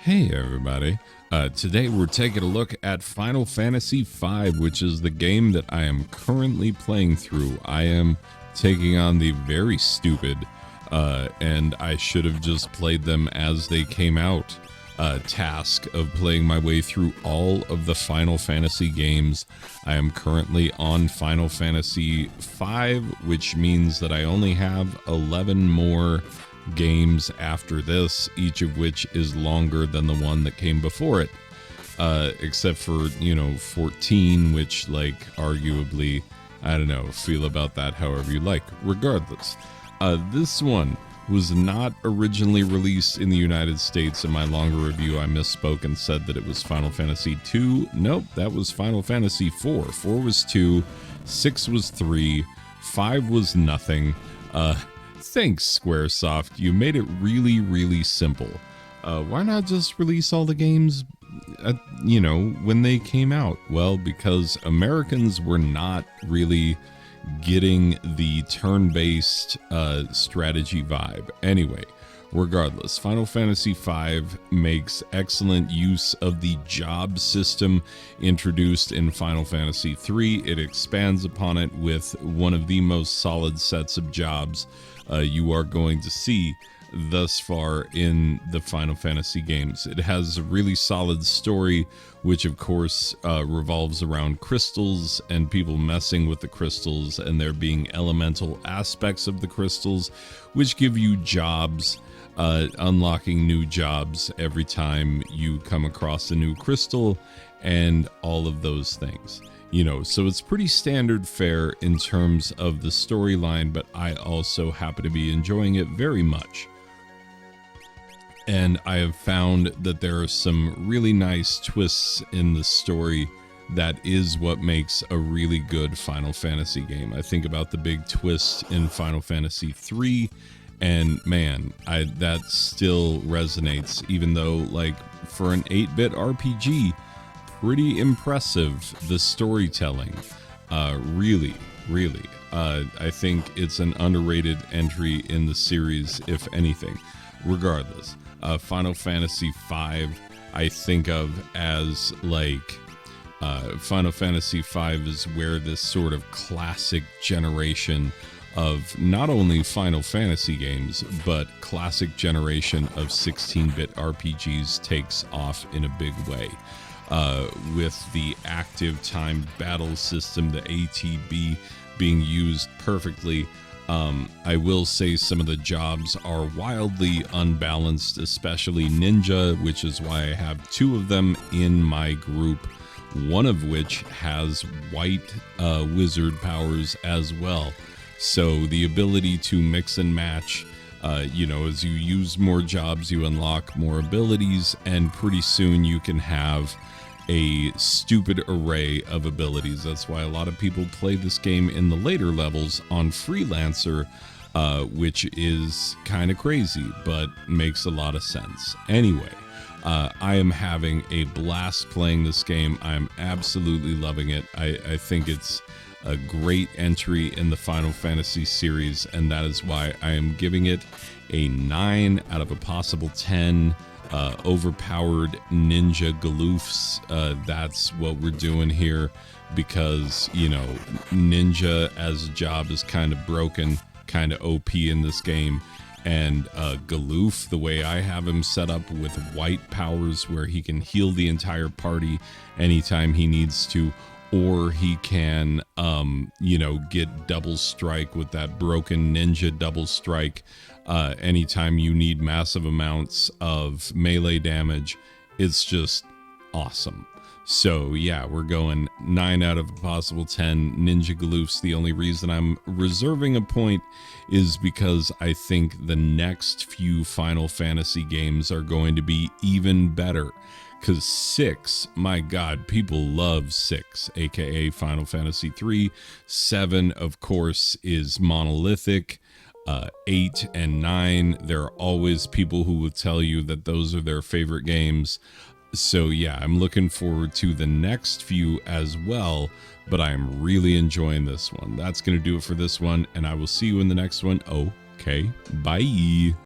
Hey everybody. Today we're taking a look at Final Fantasy V, which is the game that I am currently playing through. I am taking on the very stupid, and I should have just played them as they came out, task of playing my way through all of the Final Fantasy games. I am currently on Final Fantasy V, which means that I only have 11 more games after this, each of which is longer than the one that came before it, except for 14, which, like, arguably, I don't know, feel about that however you like. Regardless, this one was not originally released in the United States. In my longer review, I misspoke and said that it was Final Fantasy 2. Nope, that was Final Fantasy 4. 4 was 2, 6 was 3, 5 was nothing. Thanks, Squaresoft. You made it really, really simple. Why not just release all the games, when they came out? Well, because Americans were not really getting the turn-based strategy vibe. Anyway, regardless, Final Fantasy V makes excellent use of the job system introduced in Final Fantasy III. It expands upon it with one of the most solid sets of jobs you are going to see thus far in the Final Fantasy games. It has a really solid story, which of course revolves around crystals and people messing with the crystals, and there being elemental aspects of the crystals which give you jobs, unlocking new jobs every time you come across a new crystal, and all of those things. So it's pretty standard fare in terms of the storyline, but I also happen to be enjoying it very much. And I have found that there are some really nice twists in the story that is what makes a really good Final Fantasy game. I think about the big twist in Final Fantasy III, and man, that still resonates, even though, like, for an 8-bit RPG, pretty impressive, the storytelling. Really. I think it's an underrated entry in the series, if anything. Regardless, Final Fantasy V I think of as like Final Fantasy V is where this sort of classic generation of not only Final Fantasy games, but classic generation of 16-bit RPGs takes off in a big way. With the active time battle system, the ATB, being used perfectly. I will say some of the jobs are wildly unbalanced, especially Ninja, which is why I have 2 of them in my group, one of which has white wizard powers as well. So the ability to mix and match, as you use more jobs, you unlock more abilities, and pretty soon you can have a stupid array of abilities. That's why a lot of people play this game in the later levels on Freelancer, which is kind of crazy, but makes a lot of sense. Anyway, I am having a blast playing this game. I'm absolutely loving it. I think it's a great entry in the Final Fantasy series, and that is why I am giving it a 9 out of a possible 10. Overpowered ninja galoofs, that's what we're doing here, because ninja as a job is kind of broken, kind of OP in this game, and Galoof, the way I have him set up with white powers where he can heal the entire party anytime he needs to, or he can get double strike with that broken ninja double strike anytime you need massive amounts of melee damage. It's just awesome. So yeah, we're going 9 out of a possible 10 Ninja Galoofs. The only reason I'm reserving a point is because I think the next few Final Fantasy games are going to be even better. Because 6, my God, people love 6, aka Final Fantasy 3. 7, of course, is monolithic. 8 and 9, there are always people who will tell you that those are their favorite games. So yeah, I'm looking forward to the next few as well, but I'm really enjoying this one. That's going to do it for this one, and I will see you in the next one. Okay, bye.